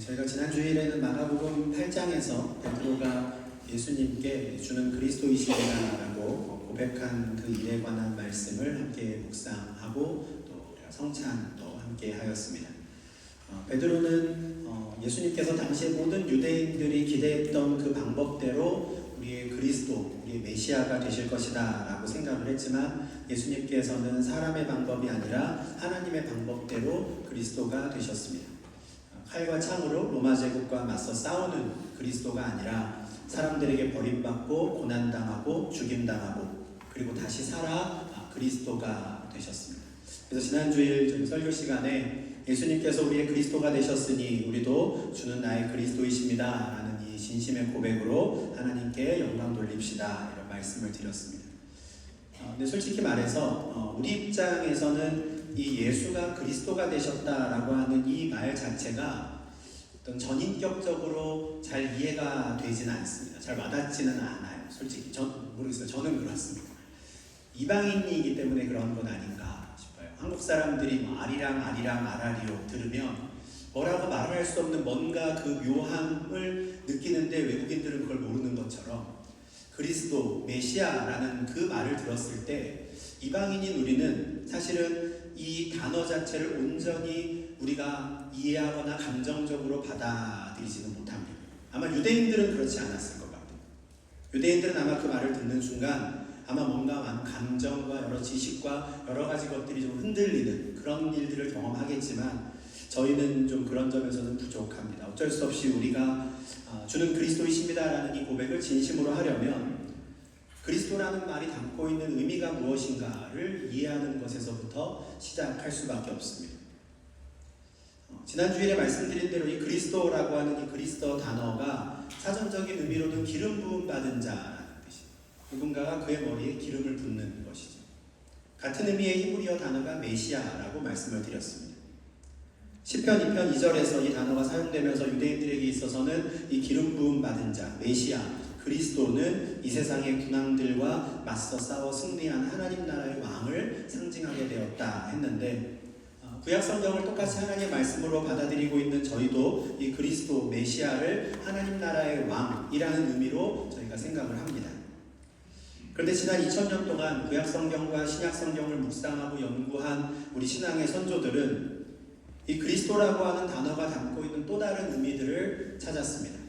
저희가 지난 주일에는 마가복음 8장에서 베드로가 예수님께 주는 그리스도이시다라고 고백한 그 일에 관한 말씀을 함께 묵상하고 또 우리가 성찬도 함께 하였습니다. 베드로는 예수님께서 당시에 모든 유대인들이 기대했던 그 방법대로 우리의 그리스도, 우리의 메시아가 되실 것이다 라고 생각을 했지만 예수님께서는 사람의 방법이 아니라 하나님의 방법대로 그리스도가 되셨습니다. 칼과 창으로 로마 제국과 맞서 싸우는 그리스도가 아니라 사람들에게 버림받고 고난당하고 죽임당하고 그리고 다시 살아 그리스도가 되셨습니다. 그래서 지난 주일 설교 시간에 예수님께서 우리의 그리스도가 되셨으니 우리도 주는 나의 그리스도이십니다 라는 이 진심의 고백으로 하나님께 영광 돌립시다 이런 말씀을 드렸습니다. 근데 솔직히 말해서 우리 입장에서는 이 예수가 그리스도가 되셨다라고 하는 이 말 자체가 어떤 전인격적으로 잘 이해가 되지는 않습니다. 잘 와닿지는 않아요. 솔직히 모르겠어요. 저는 그렇습니다. 이방인이기 때문에 그런 건 아닌가 싶어요. 한국 사람들이 아리랑 아라리오 들으면 뭐라고 말할 수 없는 뭔가 그 묘함을 느끼는데 외국인들은 그걸 모르는 것처럼 그리스도, 메시아라는 그 말을 들었을 때 이방인인 우리는 사실은 이 단어 자체를 온전히 우리가 이해하거나 감정적으로 받아들이지는 못합니다. 아마 유대인들은 그렇지 않았을 것 같아요. 유대인들은 아마 그 말을 듣는 순간 아마 뭔가 많은 감정과 여러 지식과 여러 가지 것들이 좀 흔들리는 그런 일들을 경험하겠지만 저희는 좀 그런 점에서는 부족합니다. 어쩔 수 없이 우리가 주는 그리스도이십니다라는 이 고백을 진심으로 하려면 그리스도라는 말이 담고 있는 의미가 무엇인가를 이해하는 것에서부터 시작할 수밖에 없습니다. 지난 주일에 말씀드린 대로 이 그리스도라고 하는 이 그리스도 단어가 사전적인 의미로는 기름 부음 받은 자라는 뜻입니다. 누군가가 그의 머리에 기름을 붓는 것이죠. 같은 의미의 히브리어 단어가 메시아라고 말씀을 드렸습니다. 시편 2편 2절에서 이 단어가 사용되면서 유대인들에게 있어서는 이 기름 부음 받은 자, 메시아, 그리스도는 이 세상의 군왕들과 맞서 싸워 승리한 하나님 나라의 왕을 상징하게 되었다 했는데 구약 성경을 똑같이 하나님의 말씀으로 받아들이고 있는 저희도 이 그리스도, 메시아를 하나님 나라의 왕이라는 의미로 저희가 생각을 합니다. 그런데 지난 2000년 동안 구약 성경과 신약 성경을 묵상하고 연구한 우리 신앙의 선조들은 이 그리스도라고 하는 단어가 담고 있는 또 다른 의미들을 찾았습니다.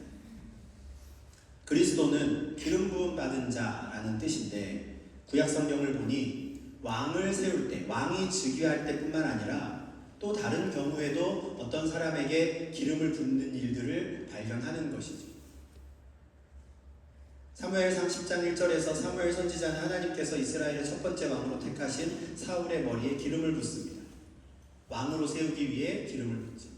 그리스도는 기름 부음 받은 자라는 뜻인데 구약 성경을 보니 왕을 세울 때, 왕이 즉위할 때뿐만 아니라 또 다른 경우에도 어떤 사람에게 기름을 붓는 일들을 발견하는 것이죠. 사무엘상 10장 1절에서 사무엘 선지자는 하나님께서 이스라엘의 첫 번째 왕으로 택하신 사울의 머리에 기름을 붓습니다. 왕으로 세우기 위해 기름을 붓죠.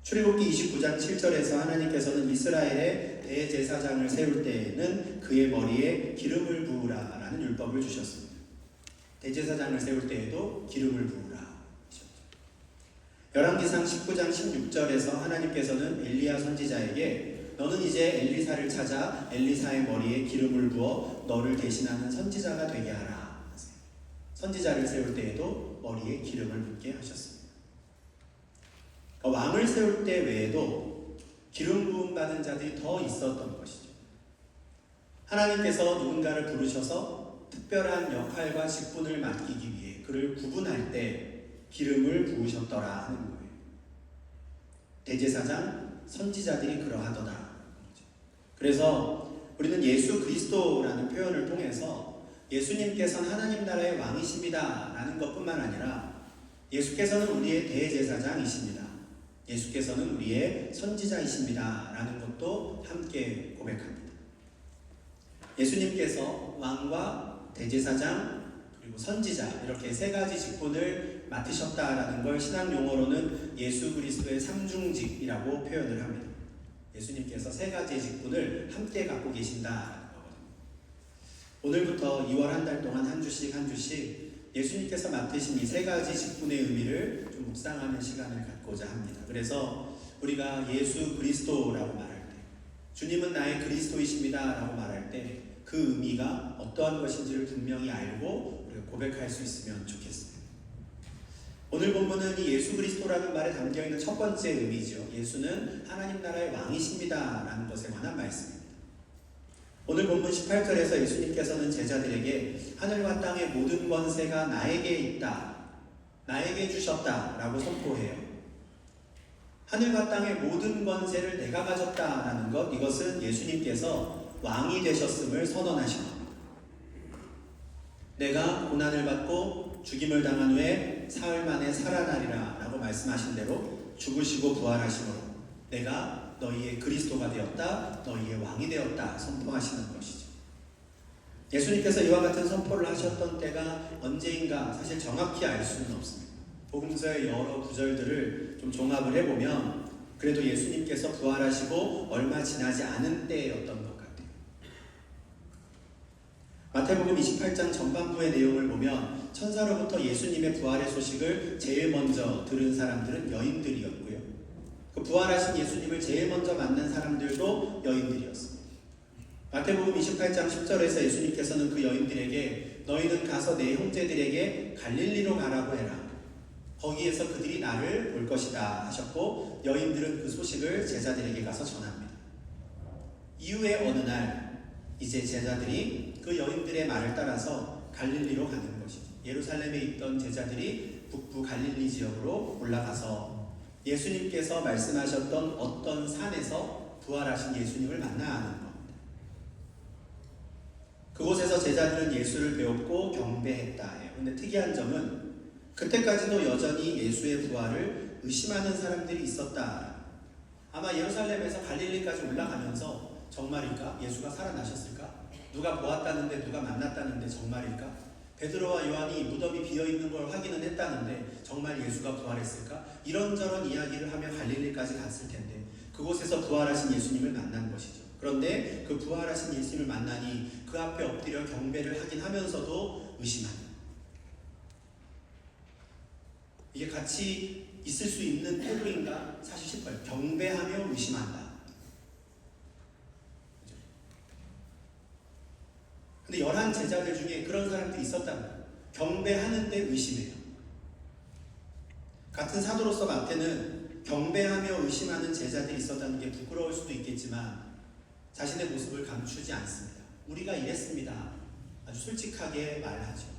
출애굽기 29장 7절에서 하나님께서는 이스라엘의 대제사장을 세울 때에는 그의 머리에 기름을 부으라 라는 율법을 주셨습니다. 대제사장을 세울 때에도 기름을 부으라 하셨죠. 열왕기상 19장 16절에서 하나님께서는 엘리야 선지자에게 너는 이제 엘리사를 찾아 엘리사의 머리에 기름을 부어 너를 대신하는 선지자가 되게 하라 하세요. 선지자를 세울 때에도 머리에 기름을 붓게 하셨습니다. 왕을 세울 때 외에도 기름 부음 받은 자들이 더 있었던 것이죠. 하나님께서 누군가를 부르셔서 특별한 역할과 직분을 맡기기 위해 그를 구분할 때 기름을 부으셨더라 하는 거예요. 대제사장, 선지자들이 그러하더라. 그래서 우리는 예수 그리스도라는 표현을 통해서 예수님께서는 하나님 나라의 왕이십니다 라는 것뿐만 아니라 예수께서는 우리의 대제사장이십니다. 예수께서는 우리의 선지자이십니다 라는 것도 함께 고백합니다. 예수님께서 왕과 대제사장 그리고 선지자 이렇게 세 가지 직분을 맡으셨다라는 걸 신학 용어로는 예수 그리스도의 삼중직이라고 표현을 합니다. 예수님께서 세 가지의 직분을 함께 갖고 계신다라는 거거든요. 오늘부터 2월 한 달 동안 한 주씩 예수님께서 맡으신 이 세 가지 직분의 의미를 좀 묵상하는 시간을 갖고자 합니다. 그래서 우리가 예수 그리스도라고 말할 때, 주님은 나의 그리스도이십니다 라고 말할 때 그 의미가 어떠한 것인지를 분명히 알고 우리가 고백할 수 있으면 좋겠습니다. 오늘 본문은 이 예수 그리스도라는 말에 담겨있는 첫 번째 의미죠. 예수는 하나님 나라의 왕이십니다 라는 것에 관한 말씀입니다. 오늘 본문 18절에서 예수님께서는 제자들에게 하늘과 땅의 모든 권세가 나에게 있다, 나에게 주셨다 라고 선포해요. 하늘과 땅의 모든 권세를 내가 가졌다라는 것, 이것은 예수님께서 왕이 되셨음을 선언하신 겁니다. 내가 고난을 받고 죽임을 당한 후에 사흘 만에 살아나리라 라고 말씀하신 대로 죽으시고 부활하심으로 내가 너희의 그리스도가 되었다, 너희의 왕이 되었다 선포하시는 것이죠. 예수님께서 이와 같은 선포를 하셨던 때가 언제인가 사실 정확히 알 수는 없습니다. 복음서의 여러 구절들을 좀 종합을 해보면 그래도 예수님께서 부활하시고 얼마 지나지 않은 때였던 것 같아요. 마태복음 28장 전반부의 내용을 보면 천사로부터 예수님의 부활의 소식을 제일 먼저 들은 사람들은 여인들이었고요. 그 부활하신 예수님을 제일 먼저 만난 사람들도 여인들이었습니다. 마태복음 28장 10절에서 예수님께서는 그 여인들에게 너희는 가서 내 형제들에게 갈릴리로 가라고 해라. 거기에서 그들이 나를 볼 것이다 하셨고 여인들은 그 소식을 제자들에게 가서 전합니다. 이후에 어느 날 이제 제자들이 그 여인들의 말을 따라서 갈릴리로 가는 것이죠. 예루살렘에 있던 제자들이 북부 갈릴리 지역으로 올라가서 예수님께서 말씀하셨던 어떤 산에서 부활하신 예수님을 만나는 겁니다. 그곳에서 제자들은 예수를 배웠고 경배했다 해요. 근데 특이한 점은 그때까지도 여전히 예수의 부활을 의심하는 사람들이 있었다. 아마 예루살렘에서 갈릴리까지 올라가면서 정말일까? 예수가 살아나셨을까? 누가 보았다는데 누가 만났다는데 정말일까? 베드로와 요한이 무덤이 비어있는 걸 확인은 했다는데 정말 예수가 부활했을까? 이런저런 이야기를 하며 갈릴리까지 갔을 텐데 그곳에서 부활하신 예수님을 만난 것이죠. 그런데 그 부활하신 예수님을 만나니 그 앞에 엎드려 경배를 하긴 하면서도 의심하는, 이게 같이 있을 수 있는 태도인가 사실 싶어요. 경배하며 의심한다. 근데 11 제자들 중에 그런 사람들이 있었다는 거예요. 경배하는데 의심해요. 같은 사도로서 마태는 경배하며 의심하는 제자들이 있었다는 게 부끄러울 수도 있겠지만 자신의 모습을 감추지 않습니다. 우리가 이랬습니다. 아주 솔직하게 말하죠.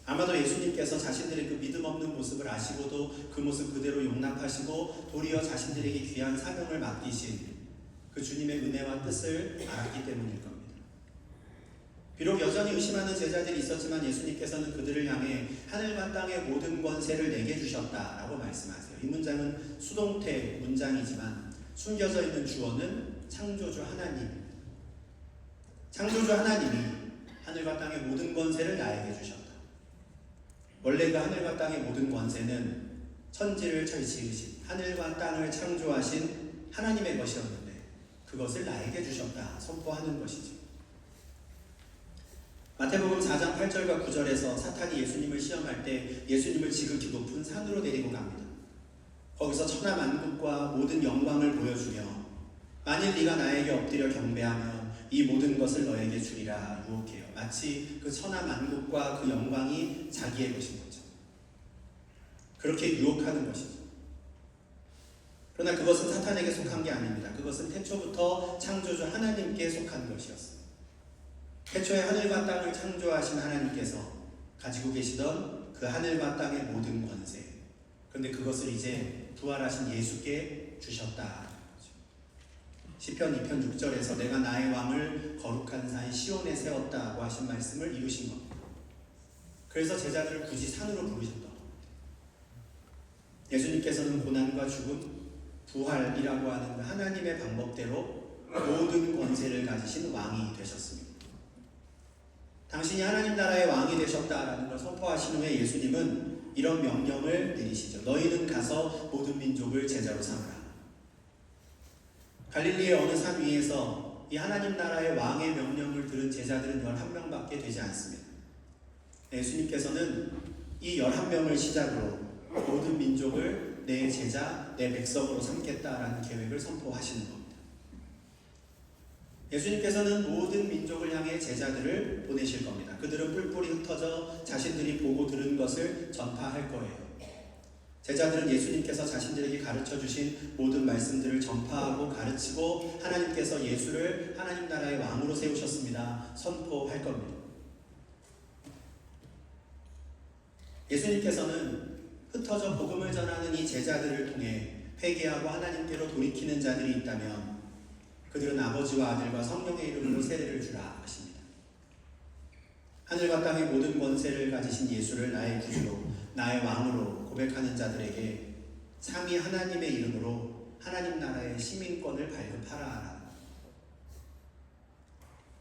아마도 예수님께서 자신들의 그 믿음 없는 모습을 아시고도 그 모습 그대로 용납하시고 도리어 자신들에게 귀한 사명을 맡기신 그 주님의 은혜와 뜻을 알았기 때문일 겁니다. 비록 여전히 의심하는 제자들이 있었지만 예수님께서는 그들을 향해 하늘과 땅의 모든 권세를 내게 주셨다라고 말씀하세요. 이 문장은 수동태 문장이지만 숨겨져 있는 주어는 창조주 하나님입니다. 창조주 하나님이 하늘과 땅의 모든 권세를 나에게 주셨다. 원래 그 하늘과 땅의 모든 권세는 천지를 지으신 하늘과 땅을 창조하신 하나님의 것이었는데 그것을 나에게 주셨다 선포하는 것이죠. 마태복음 4장 8절과 9절에서 사탄이 예수님을 시험할 때 예수님을 지극히 높은 산으로 데리고 갑니다. 거기서 천하 만국과 모든 영광을 보여주며 만일 네가 나에게 엎드려 경배하면 이 모든 것을 너에게 주리라 유혹해요. 마치 그 천하 만국과 그 영광이 자기의 것인 거죠. 그렇게 유혹하는 것이죠. 그러나 그것은 사탄에게 속한 게 아닙니다. 그것은 태초부터 창조주 하나님께 속한 것이었습니다. 태초에 하늘과 땅을 창조하신 하나님께서 가지고 계시던 그 하늘과 땅의 모든 권세, 그런데 그것을 이제 부활하신 예수께 주셨다. 시편 2편 6절에서 내가 나의 왕을 거룩한 산 시온에 세웠다고 하신 말씀을 이루신 겁니다. 그래서 제자들을 굳이 산으로 부르셨던 겁니다. 예수님께서는 고난과 죽음, 부활이라고 하는 하나님의 방법대로 모든 권세를 가지신 왕이 되셨습니다. 당신이 하나님 나라의 왕이 되셨다라는 걸 선포하신 후에 예수님은 이런 명령을 내리시죠. 너희는 가서 모든 민족을 제자로 삼으라. 갈릴리의 어느 산 위에서 이 하나님 나라의 왕의 명령을 들은 제자들은 11명밖에 되지 않습니다. 예수님께서는 이 11명을 시작으로 모든 민족을 내 제자, 내 백성으로 삼겠다라는 계획을 선포하시는 겁니다. 예수님께서는 모든 민족을 향해 제자들을 보내실 겁니다. 그들은 뿔뿔이 흩어져 자신들이 보고 들은 것을 전파할 거예요. 제자들은 예수님께서 자신들에게 가르쳐 주신 모든 말씀들을 전파하고 가르치고 하나님께서 예수를 하나님 나라의 왕으로 세우셨습니다. 선포할 겁니다. 예수님께서는 흩어져 복음을 전하는 이 제자들을 통해 회개하고 하나님께로 돌이키는 자들이 있다면 그들은 아버지와 아들과 성령의 이름으로 세례를 주라 하십니다. 하늘과 땅의 모든 권세를 가지신 예수를 나의 구주로 나의 왕으로 고백하는 자들에게 삼위 하나님의 이름으로 하나님 나라의 시민권을 발급하라.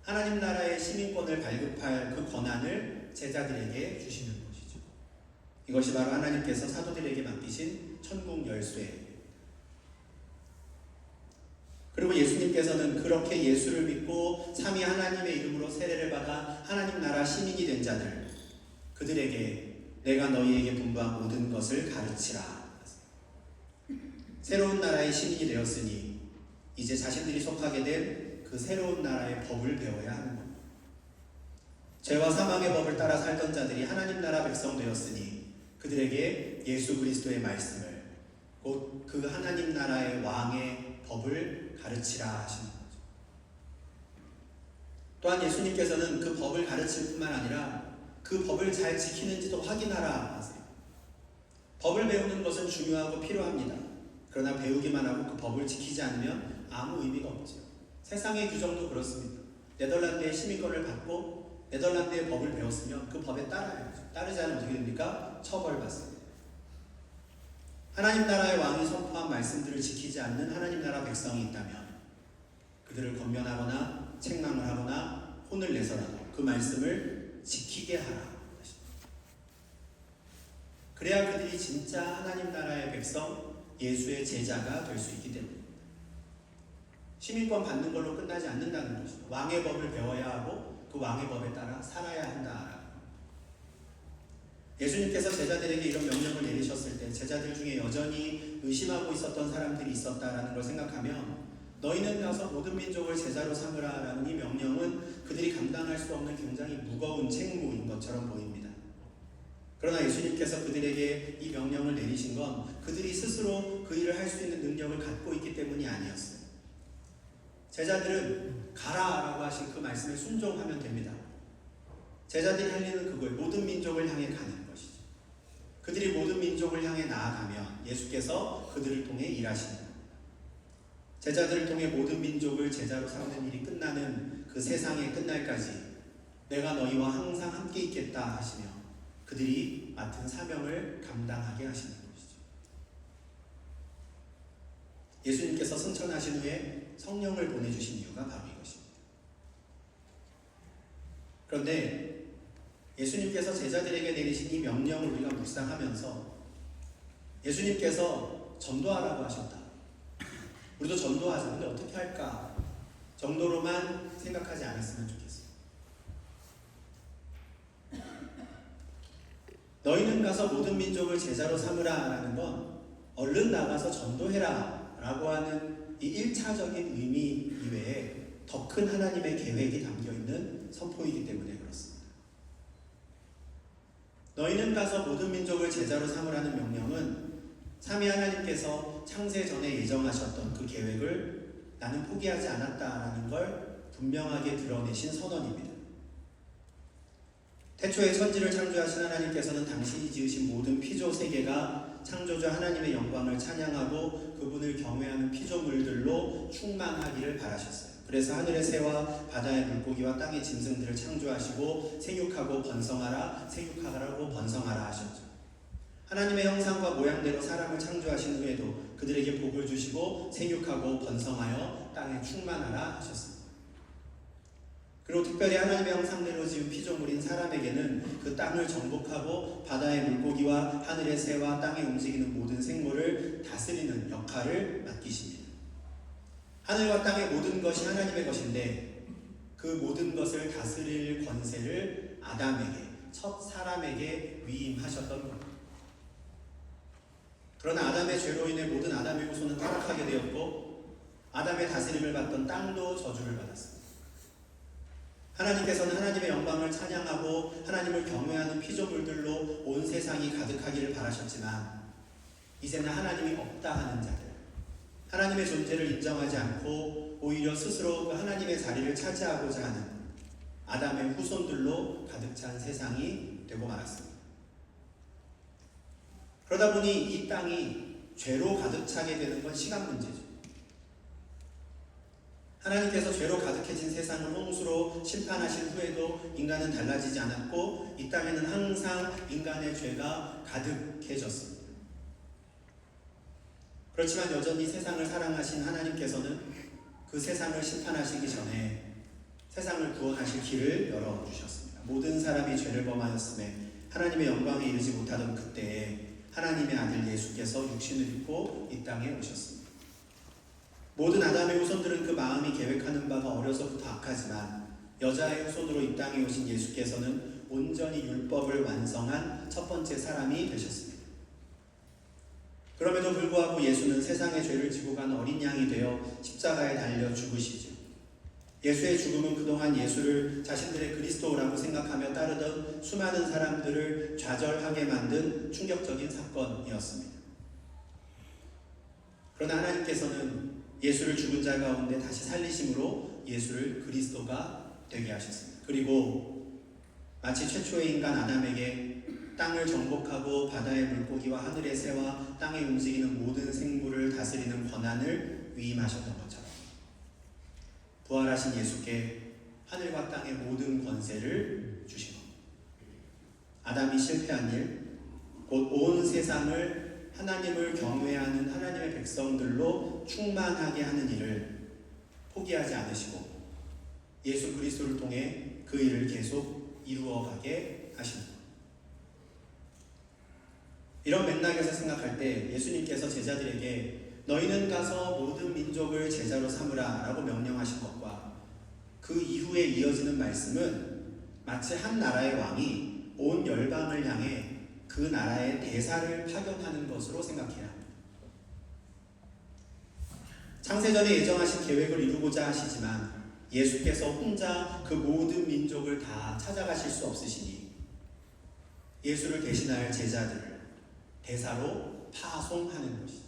하나님 나라의 시민권을 발급할 그 권한을 제자들에게 주시는 것이죠. 이것이 바로 하나님께서 사도들에게 맡기신 천국 열쇠. 그리고 예수님께서는 그렇게 예수를 믿고 삼위 하나님의 이름으로 세례를 받아 하나님 나라 시민이 된 자들, 그들에게 내가 너희에게 분부한 모든 것을 가르치라. 새로운 나라의 시민이 되었으니 이제 자신들이 속하게 된 그 새로운 나라의 법을 배워야 하는 겁니다. 죄와 사망의 법을 따라 살던 자들이 하나님 나라 백성 되었으니 그들에게 예수 그리스도의 말씀을, 곧 그 하나님 나라의 왕의 법을 가르치라 하시는 거죠. 또한 예수님께서는 그 법을 가르칠 뿐만 아니라 그 법을 잘 지키는지도 확인하라 하세요. 법을 배우는 것은 중요하고 필요합니다. 그러나 배우기만 하고 그 법을 지키지 않으면 아무 의미가 없죠. 세상의 규정도 그렇습니다. 네덜란드의 시민권을 받고 네덜란드의 법을 배웠으면 그 법에 따라야죠. 따르지 않으면 어떻게 됩니까? 처벌받습니다. 하나님 나라의 왕이 선포한 말씀들을 지키지 않는 하나님 나라 백성이 있다면 그들을 권면하거나 책망을 하거나 혼을 내서라도 그 말씀을 지키게 하라. 그래야 그들이 진짜 하나님 나라의 백성, 예수의 제자가 될 수 있기 때문입니다. 시민권 받는 걸로 끝나지 않는다는 것이죠. 왕의 법을 배워야 하고 그 왕의 법에 따라 살아야 한다. 예수님께서 제자들에게 이런 명령을 내리셨을 때 제자들 중에 여전히 의심하고 있었던 사람들이 있었다라는 걸 생각하면 너희는 가서 모든 민족을 제자로 삼으라 라는 이 명령은 그들이 감당할 수 없는 굉장히 무거운 책무인 것처럼 보입니다. 그러나 예수님께서 그들에게 이 명령을 내리신 건 그들이 스스로 그 일을 할 수 있는 능력을 갖고 있기 때문이 아니었어요. 제자들은 가라라고 하신 그 말씀에 순종하면 됩니다. 제자들이 할 일은 그거예요. 모든 민족을 향해 가는 것이죠. 그들이 모든 민족을 향해 나아가면 예수께서 그들을 통해 일하십니다. 제자들을 통해 모든 민족을 제자로 삼는 일이 끝나는 그 세상의 끝날까지 내가 너희와 항상 함께 있겠다 하시며 그들이 맡은 사명을 감당하게 하시는 것이죠. 예수님께서 승천하신 후에 성령을 보내주신 이유가 바로 이것입니다. 그런데 예수님께서 제자들에게 내리신 이 명령을 우리가 묵상하면서 예수님께서 전도하라고 하셨다. 우리도 전도하자. 근데 어떻게 할까? 정도로만 생각하지 않았으면 좋겠어요. 너희는 가서 모든 민족을 제자로 삼으라 라는 건 얼른 나가서 전도해라 라고 하는 이 1차적인 의미 이외에 더 큰 하나님의 계획이 담겨있는 선포이기 때문에 그렇습니다. 너희는 가서 모든 민족을 제자로 삼으라는 명령은 삼위 하나님께서 창세 전에 예정하셨던 그 계획을 나는 포기하지 않았다라는 걸 분명하게 드러내신 선언입니다. 태초에 천지를 창조하신 하나님께서는 당신이 지으신 모든 피조 세계가 창조주 하나님의 영광을 찬양하고 그분을 경외하는 피조물들로 충만하기를 바라셨어요. 그래서 하늘의 새와 바다의 물고기와 땅의 짐승들을 창조하시고 생육하고 번성하라, 생육하라고 번성하라 하셨죠. 하나님의 형상과 모양대로 사람을 창조하신 후에도 그들에게 복을 주시고 생육하고 번성하여 땅에 충만하라 하셨습니다. 그리고 특별히 하나님의 형상대로 지은 피조물인 사람에게는 그 땅을 정복하고 바다의 물고기와 하늘의 새와 땅에 움직이는 모든 생물을 다스리는 역할을 맡기십니다. 하늘과 땅의 모든 것이 하나님의 것인데 그 모든 것을 다스릴 권세를 아담에게, 첫 사람에게 위임하셨던 겁니다. 그러나 아담의 죄로 인해 모든 아담의 후손은 타락하게 되었고 아담의 다스림을 받던 땅도 저주를 받았습니다. 하나님께서는 하나님의 영광을 찬양하고 하나님을 경외하는 피조물들로 온 세상이 가득하기를 바라셨지만 이제는 하나님이 없다 하는 자들, 하나님의 존재를 인정하지 않고 오히려 스스로 그 하나님의 자리를 차지하고자 하는 아담의 후손들로 가득 찬 세상이 되고 말았습니다. 그러다 보니 이 땅이 죄로 가득 차게 되는 건 시간 문제죠. 하나님께서 죄로 가득해진 세상을 홍수로 심판하신 후에도 인간은 달라지지 않았고 이 땅에는 항상 인간의 죄가 가득해졌습니다. 그렇지만 여전히 세상을 사랑하신 하나님께서는 그 세상을 심판하시기 전에 세상을 구원하실 길을 열어주셨습니다. 모든 사람이 죄를 범하였음에 하나님의 영광에 이르지 못하던 그때에 하나님의 아들 예수께서 육신을 입고 이 땅에 오셨습니다. 모든 아담의 후손들은 그 마음이 계획하는 바가 어려서부터 악하지만 여자의 후손으로 이 땅에 오신 예수께서는 온전히 율법을 완성한 첫 번째 사람이 되셨습니다. 그럼에도 불구하고 예수는 세상의 죄를 지고 간 어린 양이 되어 십자가에 달려 죽으시죠. 예수의 죽음은 그동안 예수를 자신들의 그리스도라고 생각하며 따르던 수많은 사람들을 좌절하게 만든 충격적인 사건이었습니다. 그러나 하나님께서는 예수를 죽은 자 가운데 다시 살리심으로 예수를 그리스도가 되게 하셨습니다. 그리고 마치 최초의 인간 아담에게 땅을 정복하고 바다의 물고기와 하늘의 새와 땅에 움직이는 모든 생물을 다스리는 권한을 위임하셨던 것처럼 부활하신 예수께 하늘과 땅의 모든 권세를 주신 것. 아담이 실패한 일, 곧 온 세상을 하나님을 경외하는 하나님의 백성들로 충만하게 하는 일을 포기하지 않으시고 예수 그리스도를 통해 그 일을 계속 이루어가게 하십니다. 이런 맥락에서 생각할 때 예수님께서 제자들에게 너희는 가서 모든 민족을 제자로 삼으라 라고 명령하신 것과 그 이후에 이어지는 말씀은 마치 한 나라의 왕이 온 열방을 향해 그 나라의 대사를 파견하는 것으로 생각해야 합니다. 창세전에 예정하신 계획을 이루고자 하시지만 예수께서 혼자 그 모든 민족을 다 찾아가실 수 없으시니 예수를 대신할 제자들을 대사로 파송하는 것이죠.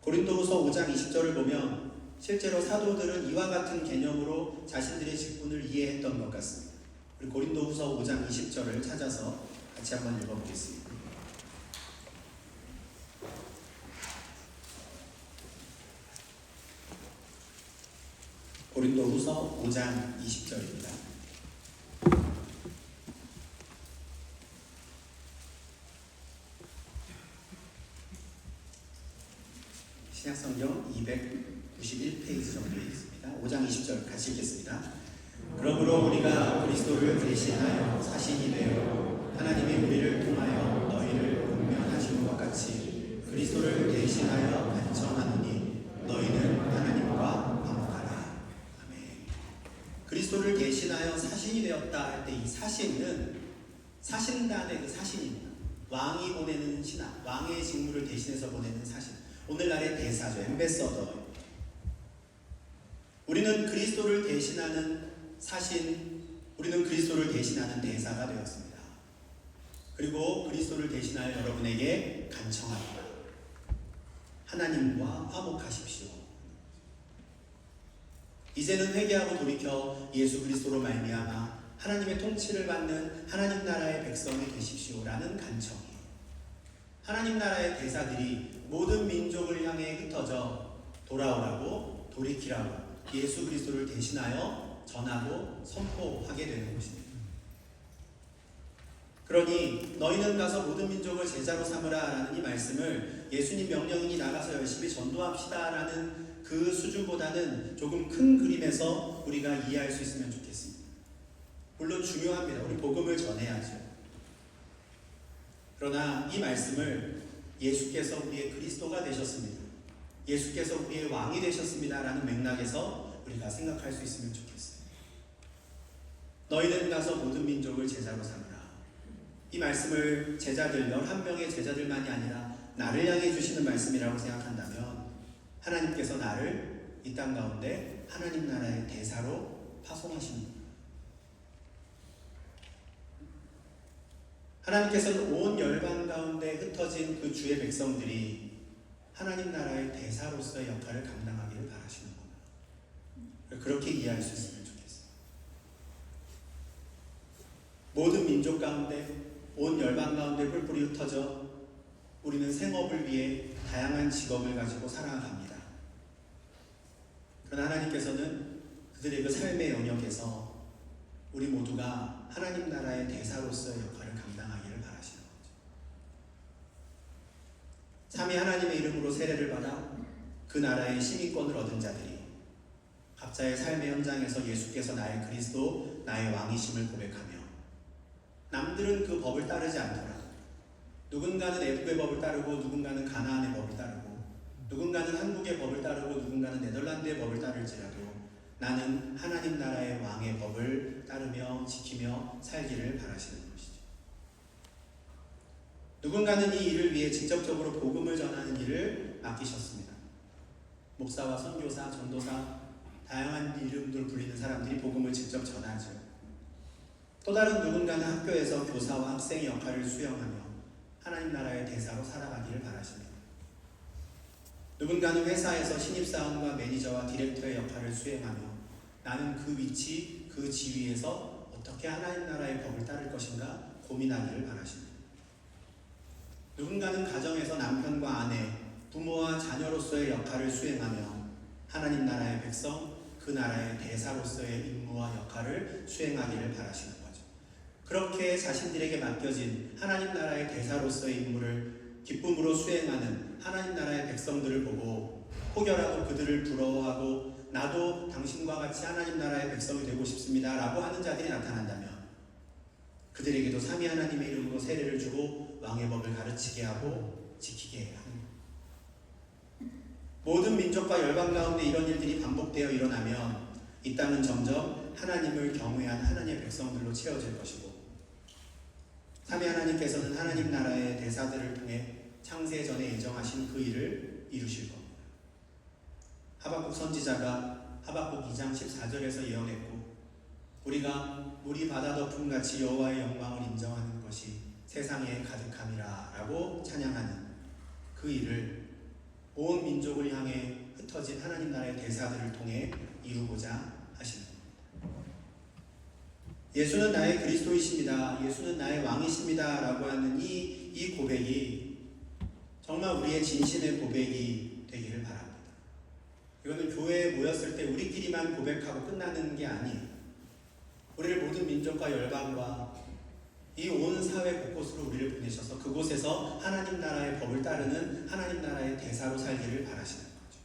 고린도후서 5장 20절을 보면 실제로 사도들은 이와 같은 개념으로 자신들의 직분을 이해했던 것 같습니다. 우리 고린도후서 5장 20절을 찾아서 같이 한번 읽어보겠습니다. 고린도후서 5장 20절입니다. 신약성경 291페이지 정도에 있습니다. 5장 20절 같이 읽겠습니다. 그러므로 우리가 그리스도를 대신하여 사신이 되어 하나님이 우리를 통하여 너희를 권면하시는 것 같이 그리스도를 대신하여 간청하느니 너희는 하나님과 화목하라. 아멘. 그리스도를 대신하여 사신이 되었다 할 때 이 사신은 사신단의 그 사신입니다. 왕이 보내는 신하, 왕의 직무를 대신해서 보내는 사신. 오늘날의 대사죠. 엠베서더. 우리는 그리스도를 대신하는 사신, 우리는 그리스도를 대신하는 대사가 되었습니다. 그리고 그리스도를 대신할 여러분에게 간청합니다. 하나님과 화목하십시오. 이제는 회개하고 돌이켜 예수 그리스도로 말미암아 하나님의 통치를 받는 하나님 나라의 백성이 되십시오라는 간청이에요. 하나님 나라의 대사들이 모든 민족을 향해 흩어져 돌아오라고 돌이키라고 예수 그리스도를 대신하여 전하고 선포하게 되는 것입니다. 그러니 너희는 가서 모든 민족을 제자로 삼으라 라는 이 말씀을 예수님 명령이니 나가서 열심히 전도합시다 라는 그 수준보다는 조금 큰 그림에서 우리가 이해할 수 있으면 좋겠습니다. 물론 중요합니다. 우리 복음을 전해야죠. 그러나 이 말씀을 예수께서 우리의 그리스도가 되셨습니다. 예수께서 우리의 왕이 되셨습니다 라는 맥락에서 우리가 생각할 수 있으면 좋겠어요. 너희는 가서 모든 민족을 제자로 삼으라. 이 말씀을 제자들 11명의 제자들만이 아니라 나를 향해 주시는 말씀이라고 생각한다면 하나님께서 나를 이 땅 가운데 하나님 나라의 대사로 파송하시는 겁니다. 하나님께서는 온 열방 가운데 흩어진 그 주의 백성들이 하나님 나라의 대사로서의 역할을 감당하기를 바라시는구나. 그렇게 이해할 수 있으면 좋겠어요. 모든 민족 가운데, 온 열방 가운데 뿔뿔이 흩어져 우리는 생업을 위해 다양한 직업을 가지고 살아갑니다. 그러나 하나님께서는 그들의 그 삶의 영역에서 우리 모두가 하나님 나라의 대사로서의 역할을 감당하기를 바라시는 거죠. 삼위 하나님의 이름으로 세례를 받아 그 나라의 시민권을 얻은 자들이 각자의 삶의 현장에서 예수께서 나의 그리스도, 나의 왕이심을 고백하며 남들은 그 법을 따르지 않더라. 누군가는 애국의 법을 따르고 누군가는 가나안의 법을 따르고 누군가는 한국의 법을 따르고 누군가는 네덜란드의 법을 따를지라도 나는 하나님 나라의 왕의 법을 따르며 지키며 살기를 바라시는 것이죠. 누군가는 이 일을 위해 직접적으로 복음을 전하는 일을 맡기셨습니다. 목사와 선교사, 전도사, 다양한 이름으로 불리는 사람들이 복음을 직접 전하죠. 또 다른 누군가는 학교에서 교사와 학생의 역할을 수행하며 하나님 나라의 대사로 살아가기를 바라십니다. 누군가는 회사에서 신입사원과 매니저와 디렉터의 역할을 수행하며 나는 그 위치, 그 지위에서 어떻게 하나님 나라의 법을 따를 것인가 고민하기를 바라십니다. 누군가는 가정에서 남편과 아내, 부모와 자녀로서의 역할을 수행하며 하나님 나라의 백성, 그 나라의 대사로서의 임무와 역할을 수행하기를 바라시는 거죠. 그렇게 자신들에게 맡겨진 하나님 나라의 대사로서의 임무를 기쁨으로 수행하는 하나님 나라의 백성들을 보고 호결하고 그들을 부러워하고 나도 당신과 같이 하나님 나라의 백성이 되고 싶습니다 라고 하는 자들이 나타난다면 그들에게도 삼위 하나님의 이름으로 세례를 주고 왕의 법을 가르치게 하고 지키게 하는 모든 민족과 열방 가운데 이런 일들이 반복되어 일어나면 이 땅은 점점 하나님을 경외한 하나님의 백성들로 채워질 것이고 삼위 하나님께서는 하나님 나라의 대사들을 통해 창세 전에 예정하신 그 일을 이루실 겁니다. 하박국 선지자가 하박국 2장 14절에서 예언했고 우리가 물이 바다 덮음같이 여호와의 영광을 인정하는 것이 세상에 가득함이라 라고 찬양하는 그 일을 온 민족을 향해 흩어진 하나님 나라의 대사들을 통해 이루고자 하시는 겁니다. 예수는 나의 그리스도이십니다. 예수는 나의 왕이십니다. 라고 하는 이 고백이 정말 우리의 진심의 고백이 되기를 바랍니다. 이거는 교회에 모였을 때 우리끼리만 고백하고 끝나는 게 아니에요. 우리를 모든 민족과 열방과 이 온 사회 곳곳으로 우리를 보내셔서 그곳에서 하나님 나라의 법을 따르는 하나님 나라의 대사로 살기를 바라시는 거죠.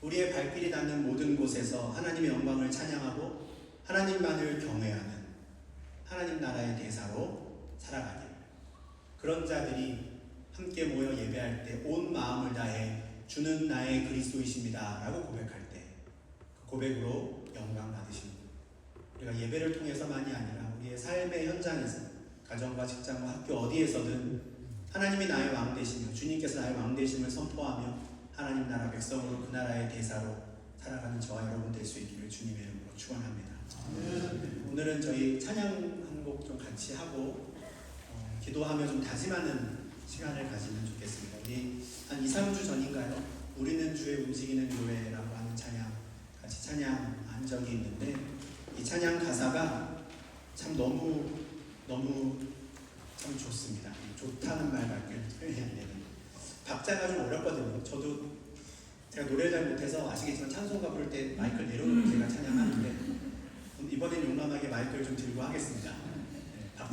우리의 발길이 닿는 모든 곳에서 하나님의 영광을 찬양하고 하나님만을 경외하는 하나님 나라의 대사로 살아가길. 그런 자들이 함께 모여 예배할 때 온 마음을 다해 주는 나의 그리스도이십니다 라고 고백할 때 그 고백으로 영광 받으시는 거예요. 우리가 예배를 통해서만이 아니라 우리의 삶의 현장에서 가정과 직장과 학교 어디에서든 하나님이 나의 왕 되시며 주님께서 나의 왕 되심을 선포하며 하나님 나라 백성으로 그 나라의 대사로 살아가는 저와 여러분 될 수 있기를 주님의 이름으로 축원합니다. 오늘은 저희 찬양 한 곡 좀 같이 하고 기도하며 좀 다짐하는 시간을 가지면 좋겠습니다. 우리 한 2, 3주 전인가요? 우리는 주의 움직이는 교회라고 하는 찬양 같이 찬양한 적이 있는데 이 찬양 가사가 참 너무 참 좋습니다. 좋다는 말밖에 표현이 안 되는 박자가 좀 어렵거든요. 저도 제가 노래를 잘 못해서 아시겠지만 찬송가 부를 때 마이크를 내려놓고 제가 찬양하는데 이번엔 용감하게 마이크를 좀 들고 하겠습니다.